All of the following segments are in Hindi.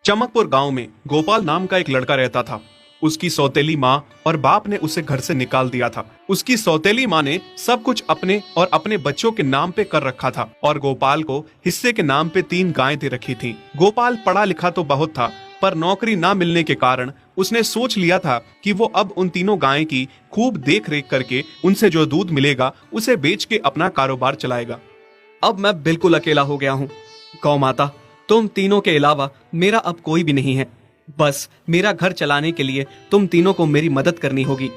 चमकपुर गांव में गोपाल नाम का एक लड़का रहता था। उसकी सौतेली माँ और बाप ने उसे घर से निकाल दिया था। उसकी सौतेली माँ ने सब कुछ अपने और अपने बच्चों के नाम पे कर रखा था और गोपाल को हिस्से के नाम पे 3 गायें दे रखी थी। गोपाल पढ़ा लिखा तो बहुत था, पर नौकरी ना मिलने के कारण उसने सोच लिया था कि वो अब उन तीनों गायें की खूब देख रेख करके उनसे जो दूध मिलेगा उसे बेच के अपना कारोबार चलाएगा। अब मैं बिल्कुल अकेला हो गया हूँ। गौ माता, तुम तीनों के अलावा मेरा अब कोई भी नहीं है। बस मेरा घर चलाने के लिए तुम तीनों को मेरी मदद करनी होगी।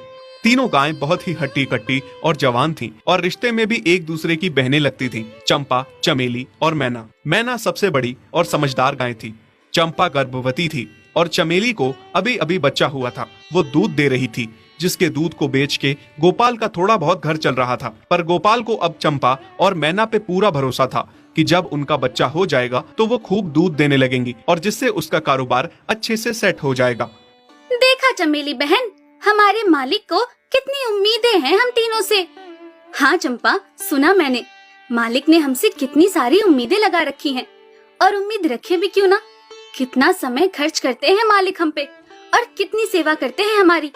तीनों गायें बहुत ही हट्टी कट्टी और जवान थीं और रिश्ते में भी एक दूसरे की बहनें लगती थीं। चंपा, चमेली और मैना। मैना सबसे बड़ी और समझदार गाय थी। चंपा गर्भवती थी और चमेली को अभी अभी बच्चा हुआ था। वो दूध दे रही थी, जिसके दूध को बेच के गोपाल का थोड़ा बहुत घर चल रहा था। पर गोपाल को अब चंपा और मैना पे पूरा भरोसा था कि जब उनका बच्चा हो जाएगा तो वो खूब दूध देने लगेंगी और जिससे उसका कारोबार अच्छे से सेट हो जाएगा। देखा चमेली बहन, हमारे मालिक को कितनी उम्मीदें हैं हम तीनों से। हाँ चंपा, सुना मैंने, मालिक ने हमसे कितनी सारी उम्मीदें लगा रखी हैं। और उम्मीद रखे भी क्यों ना, कितना समय खर्च करते हैं मालिक हम पे और कितनी सेवा करते हैं हमारी,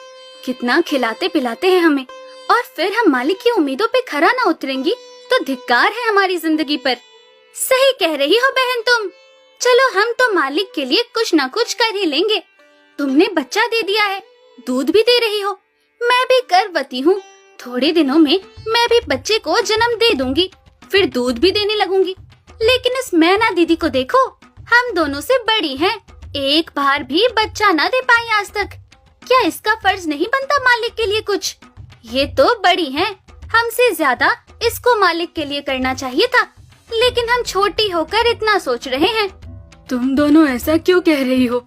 कितना खिलाते पिलाते हैं हमें। और फिर हम मालिक की उम्मीदों पे खरा ना उतरेंगी तो धिक्कार है हमारी जिंदगी पर। सही कह रही हो बहन तुम। चलो हम तो मालिक के लिए कुछ ना कुछ कर ही लेंगे। तुमने बच्चा दे दिया है, दूध भी दे रही हो, मैं भी गर्भवती हूँ। थोड़े दिनों में मैं भी बच्चे को जन्म दे दूंगी, फिर दूध भी देने लगूंगी। लेकिन इस मैना दीदी को देखो, हम दोनों से बड़ी हैं, एक बार भी बच्चा ना दे पाई आज तक। क्या इसका फर्ज नहीं बनता मालिक के लिए कुछ? ये तो बड़ी हैं, हमसे ज्यादा इसको मालिक के लिए करना चाहिए था, लेकिन हम छोटी होकर इतना सोच रहे हैं। तुम दोनों ऐसा क्यों कह रही हो?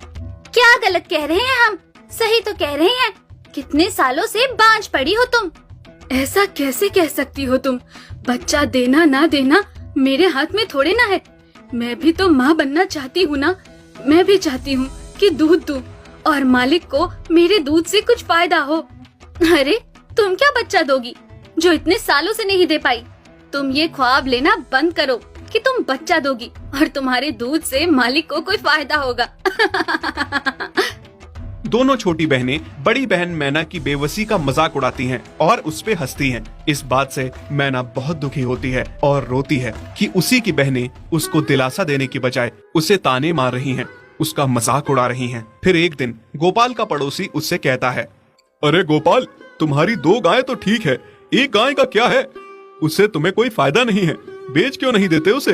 क्या गलत कह रहे हैं हम? सही तो कह रहे हैं। कितने सालों से बांझ पड़ी हो तुम। ऐसा कैसे कह सकती हो तुम? बच्चा देना ना देना मेरे हाथ में थोड़े ना है। मैं भी तो माँ बनना चाहती हूँ ना। मैं भी चाहती हूँ कि दूध दूँ और मालिक को मेरे दूध से कुछ फायदा हो। अरे तुम क्या बच्चा दोगी जो इतने सालों से नहीं दे पाई? तुम ये ख्वाब लेना बंद करो कि तुम बच्चा दोगी और तुम्हारे दूध से मालिक को कोई फायदा होगा। दोनों छोटी बहनें बड़ी बहन मैना की बेबसी का मजाक उड़ाती हैं और उस पे हंसती हैं। इस बात से मैना बहुत दुखी होती है और रोती है कि उसी की बहनें उसको दिलासा देने की बजाय उसे ताने मार रही हैं, उसका मजाक उड़ा रही हैं। फिर एक दिन गोपाल का पड़ोसी उससे कहता है, अरे गोपाल, तुम्हारी 2 गायें तो ठीक है, एक गाय का क्या है? उससे तुम्हें कोई फायदा नहीं है, बेच क्यों नहीं देते उसे?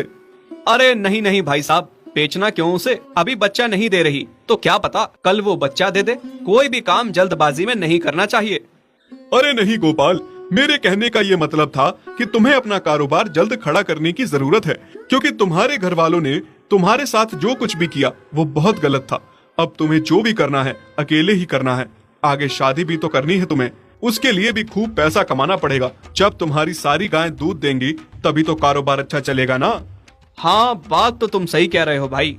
अरे नहीं नहीं भाई साहब, बेचना क्यों उसे? अभी बच्चा नहीं दे रही तो क्या पता कल वो बच्चा दे दे। कोई भी काम जल्दबाजी में नहीं करना चाहिए। अरे नहीं गोपाल, मेरे कहने का ये मतलब था कि तुम्हें अपना कारोबार जल्द खड़ा करने की जरूरत है, क्योंकि तुम्हारे घर वालों ने तुम्हारे साथ जो कुछ भी किया वो बहुत गलत था। अब तुम्हें जो भी करना है अकेले ही करना है। आगे शादी भी तो करनी है तुम्हें, उसके लिए भी खूब पैसा कमाना पड़ेगा। जब तुम्हारी सारी गायें दूध देंगी तभी तो कारोबार अच्छा चलेगा ना। हाँ, बात तो तुम सही कह रहे हो भाई।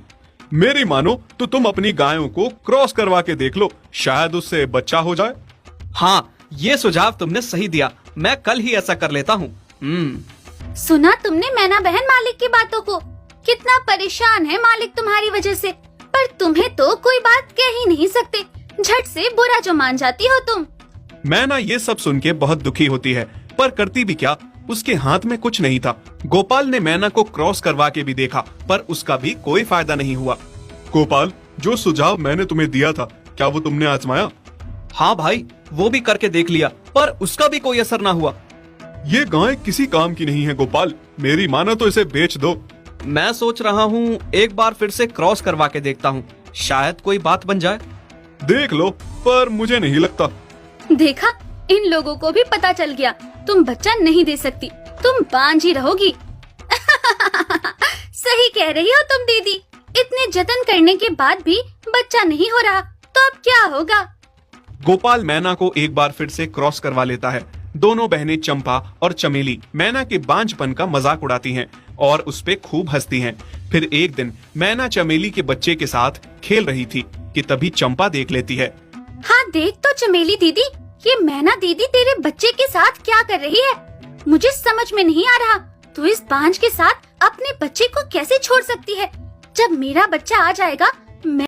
मेरी मानो तो तुम अपनी गायों को क्रॉस करवा के देख लो, शायद उससे बच्चा हो जाए। हाँ, ये सुझाव तुमने सही दिया, मैं कल ही ऐसा कर लेता हूँ। सुना तुमने मैना बहन मालिक की बातों को? कितना परेशान है मालिक तुम्हारी वजह से, पर तुम्हें तो कोई बात कह ही नहीं सकते। झट से बुरा जो मान जाती हो तुम। मैना ये सब सुन के बहुत दुखी होती है, पर करती भी क्या, उसके हाथ में कुछ नहीं था। गोपाल ने मैना को क्रॉस करवा के भी देखा, पर उसका भी कोई फायदा नहीं हुआ। गोपाल, जो सुझाव मैंने तुम्हें दिया था, क्या वो तुमने आजमाया? हाँ भाई, वो भी करके देख लिया, पर उसका भी कोई असर ना हुआ। ये गाय किसी काम की नहीं है गोपाल, मेरी मानो तो इसे बेच दो। मैं सोच रहा हूँ एक बार फिर से क्रॉस करवा के देखता हूँ, शायद कोई बात बन जाए। देख लो, पर मुझे नहीं लगता। देखा, इन लोगों को भी पता चल गया, तुम बच्चा नहीं दे सकती, तुम बांझ ही रहोगी। सही कह रही हो तुम दीदी, इतने जतन करने के बाद भी बच्चा नहीं हो रहा तो अब क्या होगा? गोपाल मैना को एक बार फिर से क्रॉस करवा लेता है। दोनों बहनें चंपा और चमेली मैना के बांझपन का मजाक उड़ाती हैं और उस पे खूब हंसती हैं। फिर एक दिन मैना चमेली के बच्चे के साथ खेल रही थी कि तभी चंपा देख लेती है। हाँ देख तो चमेली दीदी, ये मैना दीदी तेरे बच्चे के साथ क्या कर रही है? मुझे समझ में नहीं आ रहा, तू इस बांझ के साथ अपने बच्चे को कैसे छोड़ सकती है? जब मेरा बच्चा आ जाएगा मैं